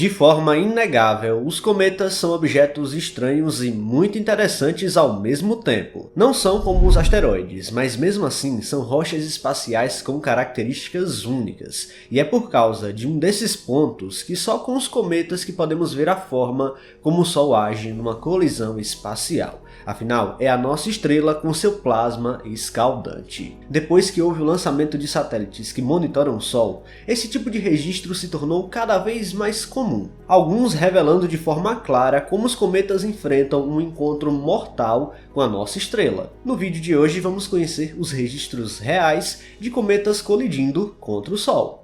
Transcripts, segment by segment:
De forma inegável, os cometas são objetos estranhos e muito interessantes ao mesmo tempo. Não são como os asteroides, mas mesmo assim são rochas espaciais com características únicas, e é por causa de um desses pontos que só com os cometas que podemos ver a forma como o Sol age numa colisão espacial. Afinal, é a nossa estrela com seu plasma escaldante. Depois que houve o lançamento de satélites que monitoram o Sol, esse tipo de registro se tornou cada vez mais comum, alguns revelando de forma clara como os cometas enfrentam um encontro mortal com a nossa estrela. No vídeo de hoje vamos conhecer os registros reais de cometas colidindo contra o Sol.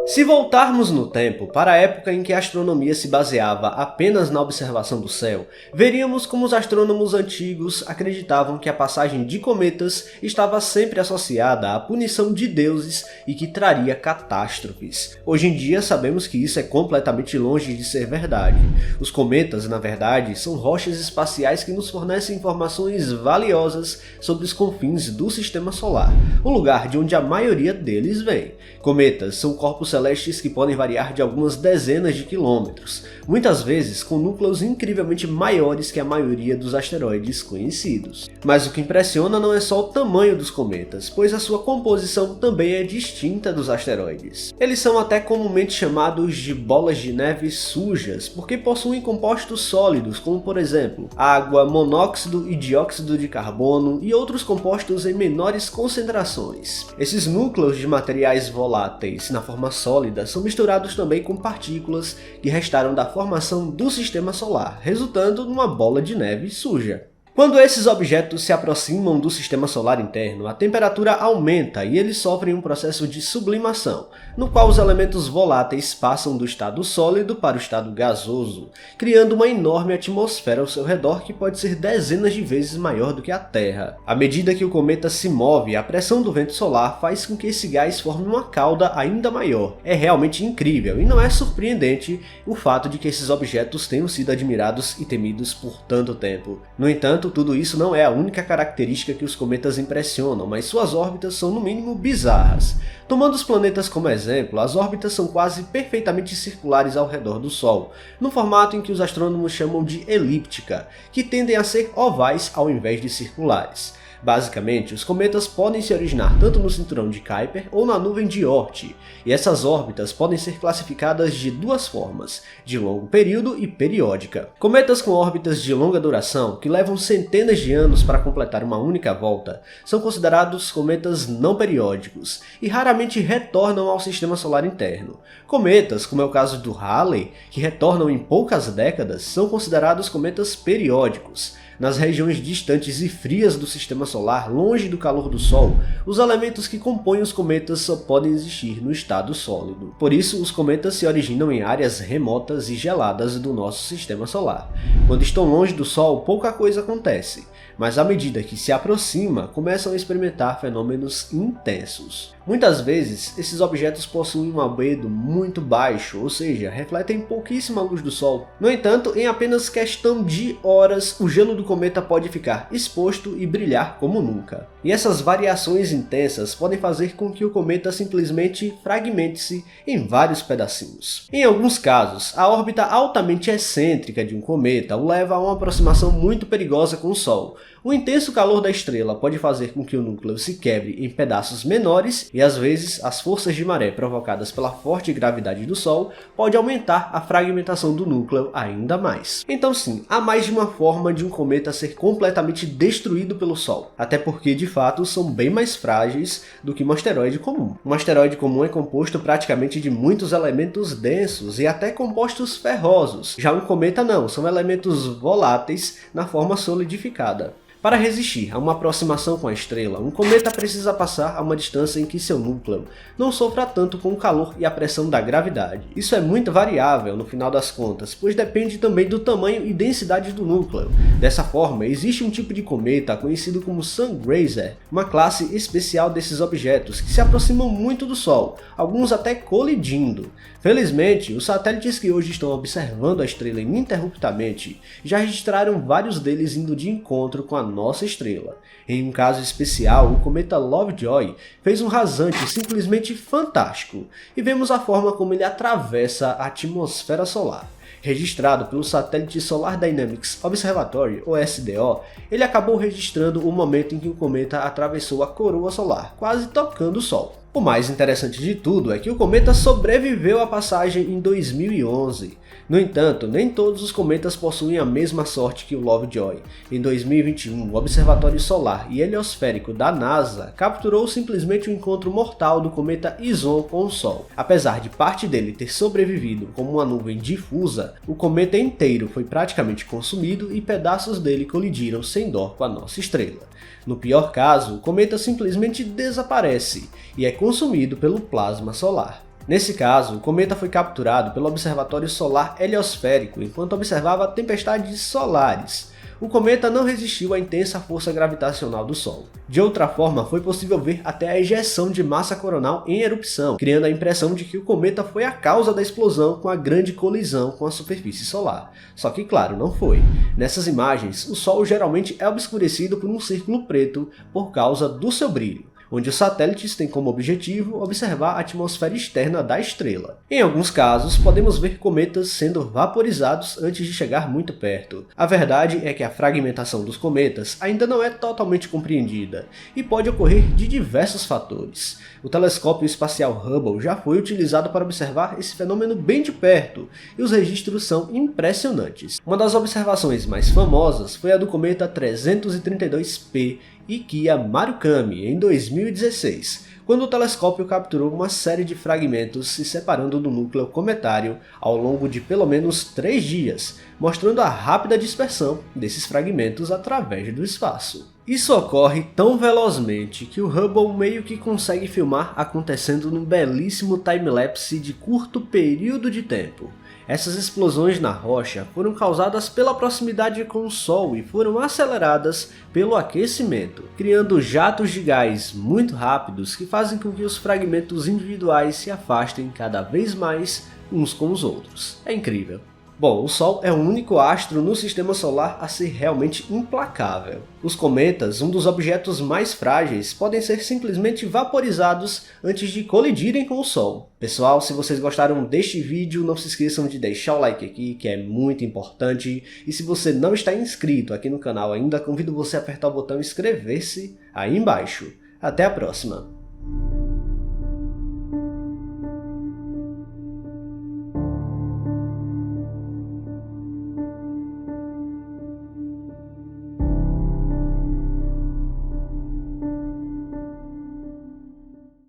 Se voltarmos no tempo para a época em que a astronomia se baseava apenas na observação do céu, veríamos como os astrônomos antigos acreditavam que a passagem de cometas estava sempre associada à punição de deuses e que traria catástrofes. Hoje em dia sabemos que isso é completamente longe de ser verdade. Os cometas, na verdade, são rochas espaciais que nos fornecem informações valiosas sobre os confins do Sistema Solar, o lugar de onde a maioria deles vem. Cometas são corpos celestes que podem variar de algumas dezenas de quilômetros, muitas vezes com núcleos incrivelmente maiores que a maioria dos asteroides conhecidos. Mas o que impressiona não é só o tamanho dos cometas, pois a sua composição também é distinta dos asteroides. Eles são até comumente chamados de bolas de neve sujas, porque possuem compostos sólidos, como por exemplo, água, monóxido e dióxido de carbono e outros compostos em menores concentrações. Esses núcleos de materiais voláteis na forma sólida são misturados também com partículas que restaram da formação do Sistema Solar, resultando numa bola de neve suja. Quando esses objetos se aproximam do Sistema Solar interno, a temperatura aumenta e eles sofrem um processo de sublimação, no qual os elementos voláteis passam do estado sólido para o estado gasoso, criando uma enorme atmosfera ao seu redor que pode ser dezenas de vezes maior do que a Terra. À medida que o cometa se move, a pressão do vento solar faz com que esse gás forme uma cauda ainda maior. É realmente incrível e não é surpreendente o fato de que esses objetos tenham sido admirados e temidos por tanto tempo. No entanto, tudo isso não é a única característica que os cometas impressionam, mas suas órbitas são no mínimo bizarras. Tomando os planetas como exemplo, as órbitas são quase perfeitamente circulares ao redor do Sol, no formato em que os astrônomos chamam de elíptica, que tendem a ser ovais ao invés de circulares. Basicamente, os cometas podem se originar tanto no cinturão de Kuiper ou na nuvem de Oort, e essas órbitas podem ser classificadas de duas formas, de longo período e periódica. Cometas com órbitas de longa duração, que levam centenas de anos para completar uma única volta, são considerados cometas não periódicos, e raramente retornam ao Sistema Solar interno. Cometas, como é o caso do Halley, que retornam em poucas décadas, são considerados cometas periódicos. Nas regiões distantes e frias do Sistema Solar, longe do calor do Sol, os elementos que compõem os cometas só podem existir no estado sólido. Por isso, os cometas se originam em áreas remotas e geladas do nosso Sistema Solar. Quando estão longe do Sol, pouca coisa acontece, mas à medida que se aproxima, começam a experimentar fenômenos intensos. Muitas vezes, esses objetos possuem um albedo muito baixo, ou seja, refletem pouquíssima luz do Sol. No entanto, em apenas questão de horas, o gelo do cometa pode ficar exposto e brilhar como nunca. E essas variações intensas podem fazer com que o cometa simplesmente fragmente-se em vários pedacinhos. Em alguns casos, a órbita altamente excêntrica de um cometa o leva a uma aproximação muito perigosa com o Sol. O intenso calor da estrela pode fazer com que o núcleo se quebre em pedaços menores e às vezes as forças de maré provocadas pela forte gravidade do Sol pode aumentar a fragmentação do núcleo ainda mais. Então sim, há mais de uma forma de um cometa ser completamente destruído pelo Sol, até porque de fato são bem mais frágeis do que um asteroide comum. Um asteroide comum é composto praticamente de muitos elementos densos e até compostos ferrosos, já um cometa não, são elementos voláteis na forma solidificada. Para resistir a uma aproximação com a estrela, um cometa precisa passar a uma distância em que seu núcleo não sofra tanto com o calor e a pressão da gravidade. Isso é muito variável no final das contas, pois depende também do tamanho e densidade do núcleo. Dessa forma, existe um tipo de cometa conhecido como Sungrazer, uma classe especial desses objetos que se aproximam muito do Sol, alguns até colidindo. Felizmente, os satélites que hoje estão observando a estrela ininterruptamente já registraram vários deles indo de encontro com a nossa estrela. Em um caso especial, o cometa Lovejoy fez um rasante simplesmente fantástico, e vemos a forma como ele atravessa a atmosfera solar. Registrado pelo satélite Solar Dynamics Observatory, ou SDO, ele acabou registrando o momento em que o cometa atravessou a coroa solar, quase tocando o Sol. O mais interessante de tudo é que o cometa sobreviveu à passagem em 2011. No entanto, nem todos os cometas possuem a mesma sorte que o Lovejoy. Em 2021, o Observatório Solar e Heliosférico da NASA capturou simplesmente o encontro mortal do cometa Ison com o Sol. Apesar de parte dele ter sobrevivido como uma nuvem difusa, o cometa inteiro foi praticamente consumido e pedaços dele colidiram sem dó com a nossa estrela. No pior caso, o cometa simplesmente desaparece e é consumido pelo plasma solar. Nesse caso, o cometa foi capturado pelo Observatório Solar Heliosférico enquanto observava tempestades solares. O cometa não resistiu à intensa força gravitacional do Sol. De outra forma, foi possível ver até a ejeção de massa coronal em erupção, criando a impressão de que o cometa foi a causa da explosão com a grande colisão com a superfície solar. Só que, claro, não foi. Nessas imagens, o Sol geralmente é obscurecido por um círculo preto por causa do seu brilho, onde os satélites têm como objetivo observar a atmosfera externa da estrela. Em alguns casos, podemos ver cometas sendo vaporizados antes de chegar muito perto. A verdade é que a fragmentação dos cometas ainda não é totalmente compreendida, e pode ocorrer de diversos fatores. O telescópio espacial Hubble já foi utilizado para observar esse fenômeno bem de perto, e os registros são impressionantes. Uma das observações mais famosas foi a do cometa 332P Ikia Marukami, em 2016, quando o telescópio capturou uma série de fragmentos se separando do núcleo cometário ao longo de pelo menos 3 dias, mostrando a rápida dispersão desses fragmentos através do espaço. Isso ocorre tão velozmente que o Hubble meio que consegue filmar acontecendo num belíssimo time-lapse de curto período de tempo. Essas explosões na rocha foram causadas pela proximidade com o Sol e foram aceleradas pelo aquecimento, criando jatos de gás muito rápidos que fazem com que os fragmentos individuais se afastem cada vez mais uns com os outros. É incrível. Bom, o Sol é o único astro no sistema solar a ser realmente implacável. Os cometas, um dos objetos mais frágeis, podem ser simplesmente vaporizados antes de colidirem com o Sol. Pessoal, se vocês gostaram deste vídeo, não se esqueçam de deixar o like aqui, que é muito importante. E se você não está inscrito aqui no canal ainda, convido você a apertar o botão inscrever-se aí embaixo. Até a próxima!